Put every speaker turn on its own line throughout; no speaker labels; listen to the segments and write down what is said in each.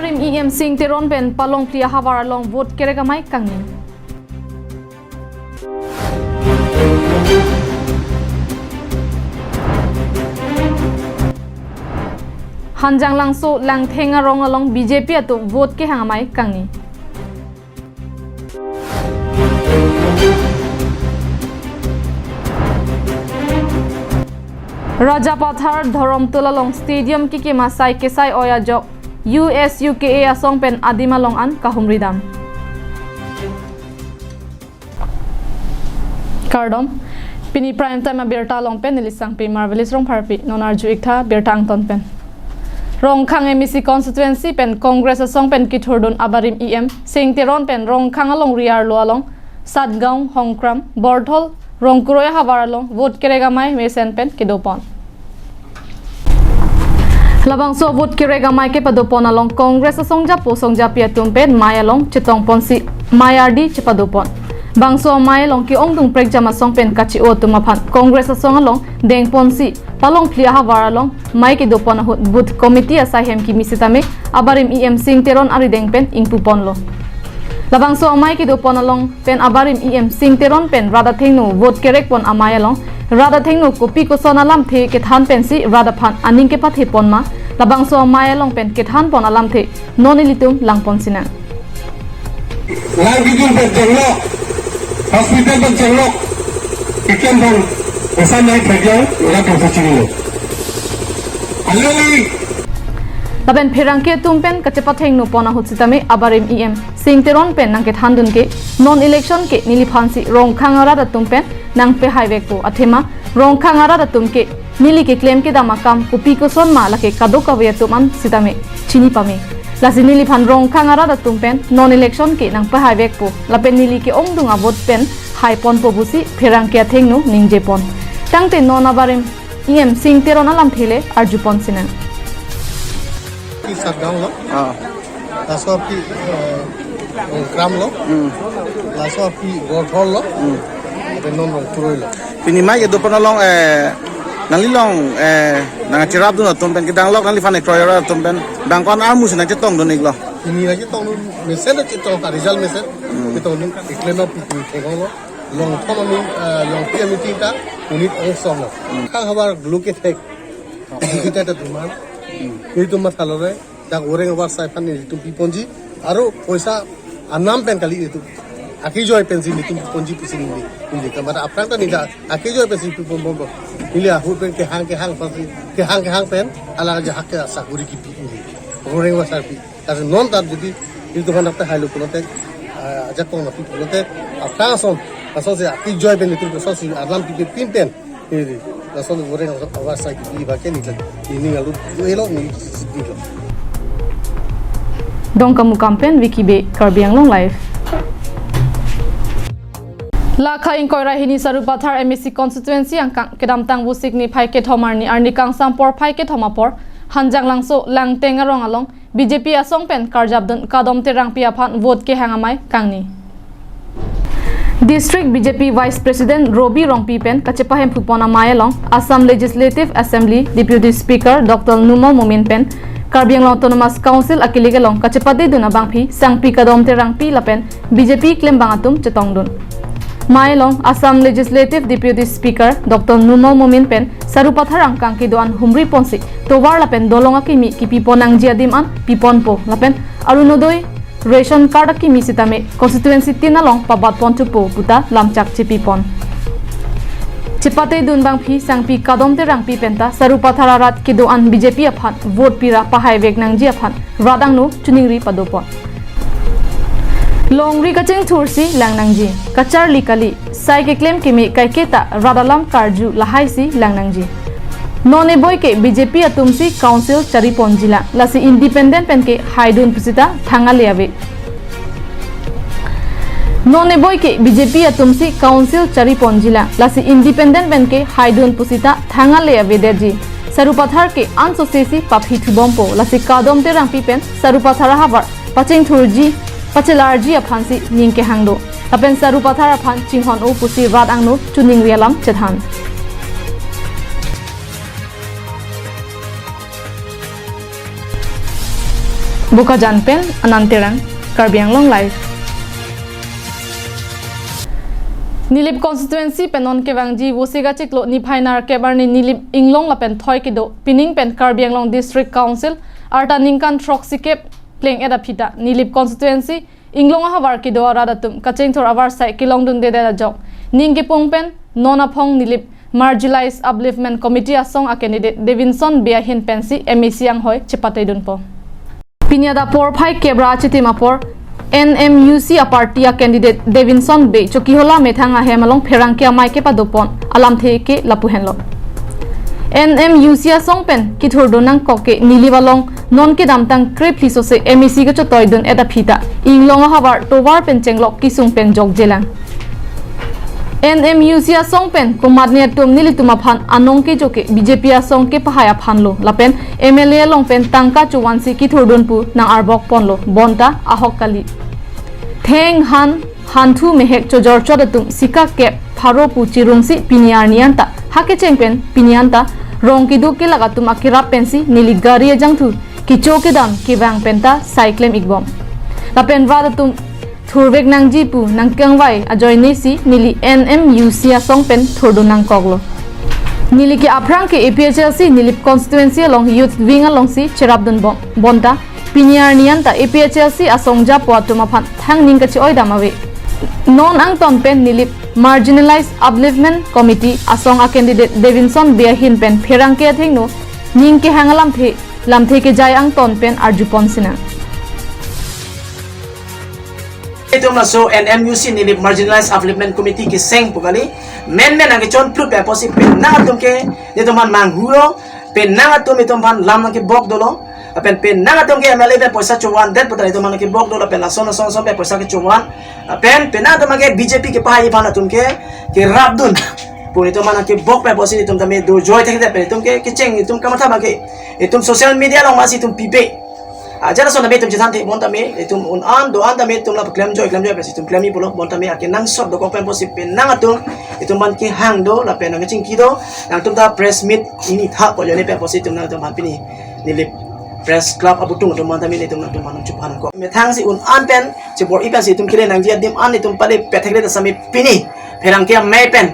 abarim em sing teron pen palong plia hawar long vote keregamai kangni hanjang langso lang thenga rong along BJP atu vote ke hangamai kangni Raja Pathar Dhorom Tulalong Stadium ki masai kesai oya jok USUKA asong pen adima long an kahumridam Kardom Pini prime time a berta long pen nilisang pe marvelous rong parpi nonarju ikta berta angton pen Rong khang emisi constituency pen congress asong pen kithordun abarim em singteron pen rong khang along riar lo along Satgaon Hongkram Borthol Rongkuroya habaralong vote keregamai mesen pen kidopon Labang so vote keregamai ke padopon along congress songja po songja piatum pen mayalong chitong ponsi mayardi chipadopon bangso mayalong ki ongdung pregjama song pen kachi o tumaphan congress song along deng ponsi palong plia habaralong mai kidopon booth committee asai hem ki misitame abarim em singteron ari deng pen ingpupon lo Labang so amai ki dopon along pen abarim em singteron pen rada thengnu vote kerek pon amai along rada thengnu kopi ko sonalam the ke than pen si rada phan aning ke pathe pon ma labang so amai along pen ke than pon alam the nonilitum langpon sina
Lagigul pen jenglo hospital pen jenglo ikem bon pesan naik thegyau ora professional alali
Laben phirangke tumpen kachepatheng no pona hutsitame abarim em singteron pen nangke thandun ke non election ke niliphansi rongkhangara da tumpen nangpe highway ko athema rongkhangara da tumke nili ke claim ke dama kam kupi ko son ma lake kadoka we tuman sitame chini pame lasi niliphan rongkhangara da tumpen non election ke nangpe highway ko lapen nili ke ongdunga vote pen high pon pobusi phirangke athengnu ningje pon tangte non abarim em singteron alam thile arjupon sinan
Satgaon lo, laso pi gram lo, laso pi Borthol lo, non Rongkuroi lo.
Pini mai ke dopan long nalilong nang cirap dun tumpen kedang lok nali fan ekroyora tumpen bangkon armus na cetong dun iglo.
Ini lagi tong mesen cetong ka result mesen, cetong dun iklen lo pi kengong lo, long thonomi long pi meeting ta unit ong lo. Kang habar gluke tek, kita ta tuman. Itu masalah re, dah orang awak saya pan itu piponji, aru poisa anam pen kali itu, akijoy pensi itu piponji pisi ini, kamera apa yang tadi dah akijoy pensi pipon ini aku pen kehang pasti kehang pen, ala aja hak ke sakuri kipi ini, orang awak saya pi, tapi non tar jadi itu kan apa halu pulau teh, aja kau napi pulau teh, apa asal saya akijoy pen itu asal si anam pipi pimpen ini. Langsung orang awak saya kipi bagian ini lalu elok ni itu.
Dong kamu kampen wikibe karbiang long life. Lakha inkoira hini sarupathar MSC constituency ang kedam tang busik ni phai ke thomar ni arni kang sampor phai ke thomapor hanjang langso lang tengarong along BJP asong pen karjabdun kadom terang pia phan vote ke hangamai kangni. District BJP Vice President Robi Rongpi pen kachepahem phupona mayalong Assam Legislative Assembly Deputy Speaker Dr. Numal Mumin pen Karbiang Autonomous Council akilige long kachepade duna bangphi sangpi kadom terang pi lapen BJP claim bangatum chetongdun mayalong Assam Legislative Deputy Speaker Dr. Numal Mumin pen sarupatharang kangki doan humri ponsi towar lapen dolonga kimi kipi ponang jiadim an pipon po lapen arunodoi ration card ki misitame constituency tinalong pabat pontupo puta lamchak chipipon chipate dunbang phi sangpi kadom te rangpi penta sarupathararat kidoan BJP aphan vote pira pahai vegnang ji aphan radangnu chuningri padopon longri kacheng thursi langnangji kachar likali sai ke claim kimi kaiketa radalam karju lahaisi langnangji none boy ke BJP atumsi council chari ponjila lasi independent pen ke haidun pusita thanga leave none boy ke BJP atumsi council chari ponjila lasi independent pen ke haidun pusita thanga leave deji sarupathar ke ansosesi papi thubompo lasi kadom te rangpi pen sarupathara habar pacheng thurji pachelarji aphansi ningke hangdo apen sarupathar aphan chinghon o pusi rad angno chuning rialam chethan Buka Janpen Anantirang Karbi Anglong Live. Nilip constituency penon kewangji wosiga chiklo ni phainar kebarni nilip inglong la pen thoi kido pining pen Karbi Anglong District Council arta ningkan troxikep pleng eda phita nilip constituency inglong hawar kido aradatum kacheng thor avar sai kilong dung de da jok ningke pongpen nona phong nilip marginalized upliftment committee asong a candidate Davinson Biahin pensi MEC ang hoy chepatay dun po pinyada por phai kebra chitima por NMUC a party a candidate Davinson Bay chokihola methanga hemalong pherangkia maike pa dopon alam theke lapuhenlo NMUC a songpen kithurdonang koke niliwalong non ke damtang krep liso se MEC ga chotoy dun eta phita inglong habar tobar pen chenglok kisung pen jok jelang NMUC a songpen kumadnia tum nilituma phan anong ke joke BJP a song ke pahaya phanlo lapen MLA longpen tangka chuwansi kithurdon pu nang arbok ponlo bonta ahok kali Theng Hantu mehek chojor chodatum sika kep pharo pu chirungsi piniar nianta hake chengpen pinianta rongkidu ke lagatum akira pensi niligari jangthu kichoke dam kibang penta cyclem igbom lapen vadatum thurvek nangji pu nangkangwai ajoy nesi nili NMUC a songpen thurdunang koglo nili ki aprang ke APHLC nilip constituency along youth wing along si cherabdun bonta Piniar nianta APHLC asongja puatuma phan thangning kachi oidamawe non ang tonpen nilip marginalized upliftment committee asong a candidate Davinson Biahin pen pherangke thengno ningke hangalam the lamthe ke jai ang tonpen arjupon sina
Itum na so NMUC nilip marginalized upliftment committee ke seng pugali men ang chon plu pe posi pen na atum ke nitoman manghuro pen na atum itum phan lam ke bok dolo pen pen nanga tong ke MLA pe paisa chuan det putai to man ke blok do la pen la son pe paisa ke chuan pen na to mage BJP ke pai phana tum ke rabdun puni to man ke bok pe posi tum tame do joy thek de pe tum ke cheng tum kamatha bage tum social media long masi tum pipe jara son be tum jitan the bon tame tum un an do an tame tum la claim joy pe tum claim pulo bon tame ake nang sob do ko pen posi pen nanga tum man ke hang do la pen nang ching ki do nang tum ta press meet ini tha ko jone pe posi tum na tum man pini nilip press club abutung to man tamin itum natum manung chupan ko methang si un anpen chibor ipan si tum kile nang dia dim an itum pale pethekle ta sami pini pherang kia mai pen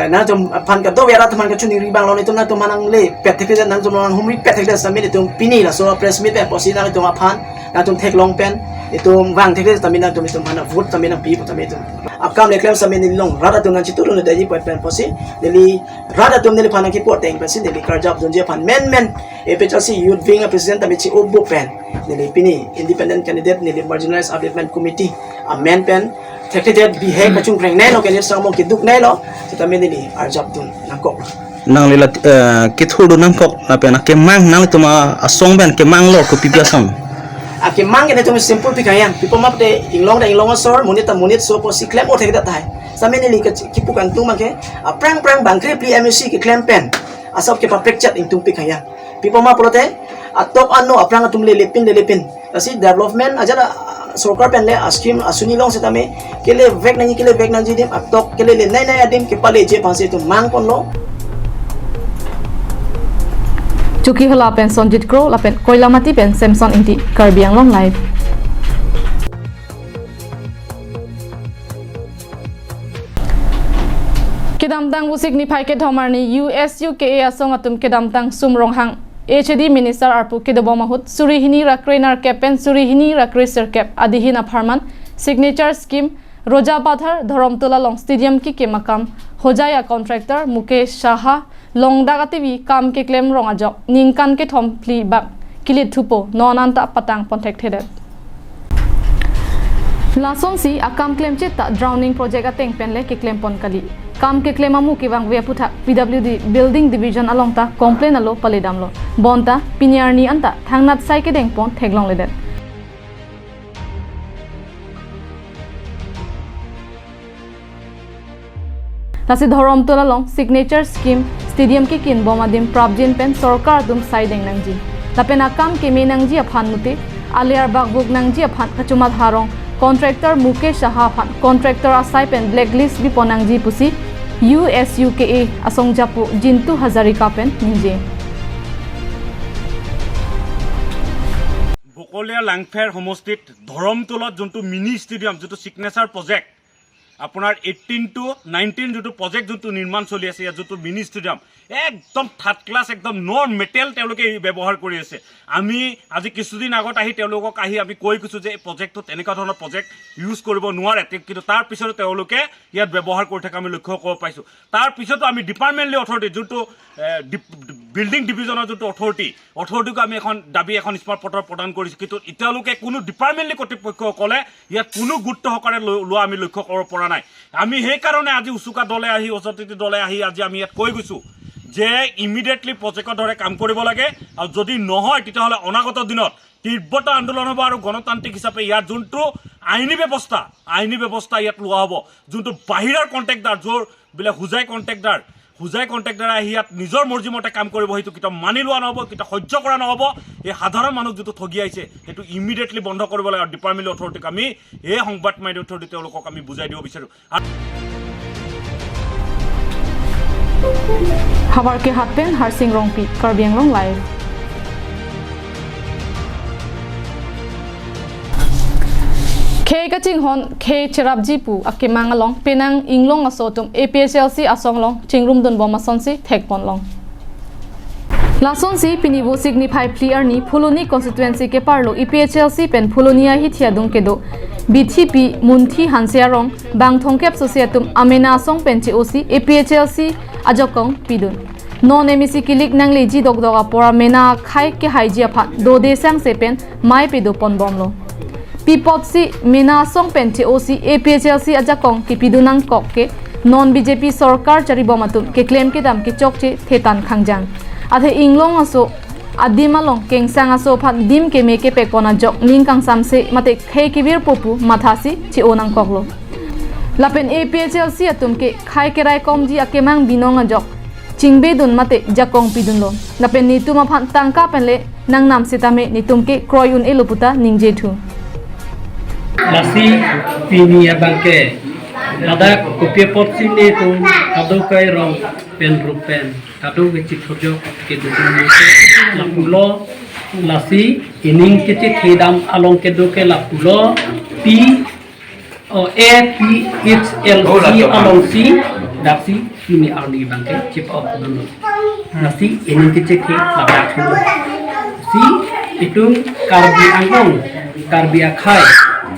na tum phan ka do yara tum man ka chuni ribang lon itum na tum manang le pethekle nang tum manang humri pethekle sami itum pini la so press meet pe posi na tum aphan na tum thek long pen itum wang thekle tamin na tum mana vote tamin na pi tamin tum apkam le claim sami ni long rada tum na chituru na daji pen posi deli rada tum ni phana ki pot teng pen sin deli karjap donje phan men APHLC youth wing president tamichi obo pen nili pini independent candidate nili marginalized upliftment committee a men pen thekte behave kachung preng nelo ke nisamo ki duk nelo tami nili arjap dun nangkok
nang lila kithurdu nangkok na pena ke mang nang tuma asong ben ke mang lo ko pipiasam
ake mang ne tumi simple pikayang pipo map de inglong sor munit so po si claim o thekda tai sami nili kipukan tu make a prang bangkre pli MSC ke claim pen asap ke perfect chat intung pikayang pipo ma prote atok ano aprang atum lelepin kasi development ajara sorkar pen le scheme asuni long setame kele vek nang jidim atok kele le nai adim ke pale je panse tu mang pon lo
Chuki hola pen Sonjit Kro la pen Koilamati pen Samson inti Karbi Anglong Live Kedamtang usik ni phai ke thomarni USUKA asong atum kedamtang sumrong hang HD Minister Arpu Kedobo Mahut Surihini Rakrenar Kepen Surihini Rakreser Kep Adihina Farman Signature Scheme Roja Pathar Dhoromtola Long Stadium ki kemakam Hojaya Contractor Mukesh Shaha Long Dagativi Kam ke claim rong ajok Ningkan ke thompli bak Kilit thupo nonanta patang protected Lason si akam claim cheta drowning project ateng penle ke claim pon kali kam ke claim amu ki wang we putha PWD building division along ta complain alo palidam lo bonta piniarni anta thangnat sai ke deng pon theglong ledet Nasi dhorom tola long signature scheme stadium ki kin bomadim prabjin pen sarkar dum sai deng nangji lapen akam ke me nangji aphan mute aliar bagbuk nangji aphan kachumat harong Contractor Mukesh Shaha Phan Contractor asai pen blacklist bi ponangji pusi USUKA asong japu Jintu Hazarika pen ninje
সকলীয়া লাংফেৰ সমষ্টিত ধৰমতলত যোনটো mini stadium যোনটো signature project আপোনাৰ 18 to 19 যোনটো project যোনটো নিৰ্মাণ চলি আছে ইয়াত যোনটো মিনি ষ্টেডিয়াম একদম থাৰ্ড ক্লাছ একদম নন মেটেল তেওঁলোকে ব্যৱহাৰ কৰি আছে আমি আজি কিছুদিন আগত আহি তেওঁলোকক আমি কৈ কৈছোঁ যে এই প্ৰজেক্টটো তেনেকুৱা ধৰণৰ প্ৰজেক্ট ইউজ কৰিব নোৱাৰে কিন্তু তাৰ পিছতো তেওঁলোকে ইয়াত ব্যৱহাৰ কৰি থকা আমি লক্ষ্য কৰিব পাইছোঁ তাৰ পিছতো আমি ডিপাৰ্টমেণ্টলি অথৰিটি যোনটো বিল্ডিং ডিভিজনৰ যোনটো অথৰিটিক আমি দাবী এখন স্মাৰ্ট পত্ৰ প্ৰদান কৰিছোঁ কিন্তু এতিয়ালৈকে কোনো ডিপাৰ্টমেণ্টলি কৰ্তৃপক্ষসকলে ইয়াত কোনো গুৰুত্ব সহকাৰে লোৱা আমি লক্ষ্য কৰিব পৰা নাই আমি সেইকাৰণে আজি উচুকা দলে আহি অথৰিটি দলে আহি আজি আমি ইয়াত কৈ গৈছোঁ যে ইমিডিয়েটলি প্ৰজেক্টৰ দৰে কাম কৰিব লাগে আৰু যদি নহয় তেতিয়াহ'লে অনাগত দিনত তীব্ৰতা আন্দোলন হ'ব আৰু গণতান্ত্ৰিক হিচাপে ইয়াত যোনটো আইনী ব্যৱস্থা ইয়াত লোৱা হ'ব যোনটো বাহিৰৰ কণ্ট্ৰেক্টাৰ য'ৰ বোলে হুজাই কণ্ট্ৰেক্টাৰে আহি ইয়াত নিজৰ মৰ্জিমতে কাম কৰিব সেইটো কেতিয়াও মানি লোৱা নহ'ব কেতিয়াও সহ্য কৰা নহ'ব এই সাধাৰণ মানুহ যিটো ঠগি আহিছে সেইটো ইমিডিয়েটলি বন্ধ কৰিব লাগে আৰু ডিপাৰ্টমেণ্ট অথৰিটিক আমি এই সংবাদ মাধ্যম অথৰিটি তেওঁলোকক আমি বুজাই দিব বিচাৰোঁ
Habar ke hatpen Harsing Rongpi Karbi Anglong live. K kaching hon K cherabji pu ake mangalong penang inglong asotum APHLC asonglong chingrum dun boma sonsi thekpon long. Lasonsi pinibo signify clear ni Phuloni constituency ke parlo APHLC pen Phulonia hi thiadung kedo BTP Munthi Hansiarong Bangthongkep Societum Amena Song Penchi OC APHLC Ajokong Pidun Non MEC Kilik Nangli Ji Dogdoga Pora Mena Khai ke Haiji Aphat Do De Sang Sepen Mai Pido Pon Bomlo Pipotsi Mena Song Penchi OC APHLC Ajakong ki Pidunang Kok ke Non BJP Sarkar Charibomatum ke claim ke dam ke chokche Thetan Khangjang Athe Inglong aso Adimalong kengsang aso phat dim ke meke pekona jok ningkang samse mate khai kibir popu mathasi chi onang koklo lapen APHLC atum ke khai kerai komji akemang binong ajok chingbe dun mate jakong pidun lo lapen nituma phat tangka penle nang nam sitame nitum ke kroyun eloputa ningje thu
lasi pini abangke lada kopia potsi ne tu kado kai rong pen rupen kado kecik kerja ke dunia lapulo lasi ining kecik hidam along ke doke lapulo p o a p h l c along c dasi ini arni bangke chip of dulu lasi ining kecik ke labak dulu si itu karbi angong karbi akai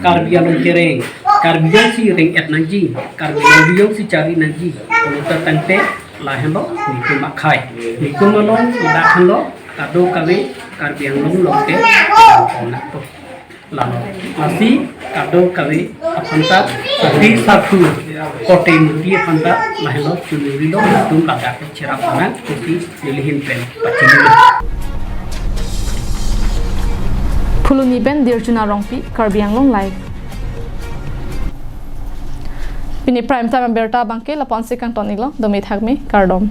karbi along kereng karbian si ring et nanji karbian si cari nanji kalau tertente lahelo niku makai niku malong idahlo kado kami karbian long ke nato lalu masih kado kami apanta di satu kote muti apanta lahelo cunuri lo tum laga cerap tangan kuti lilihin pen pacini
Phuloni pen Dirjuna Rongpi Karbi Anglong live Pini prime time berta bangke lapon sekang toniglo domi thakmi kardom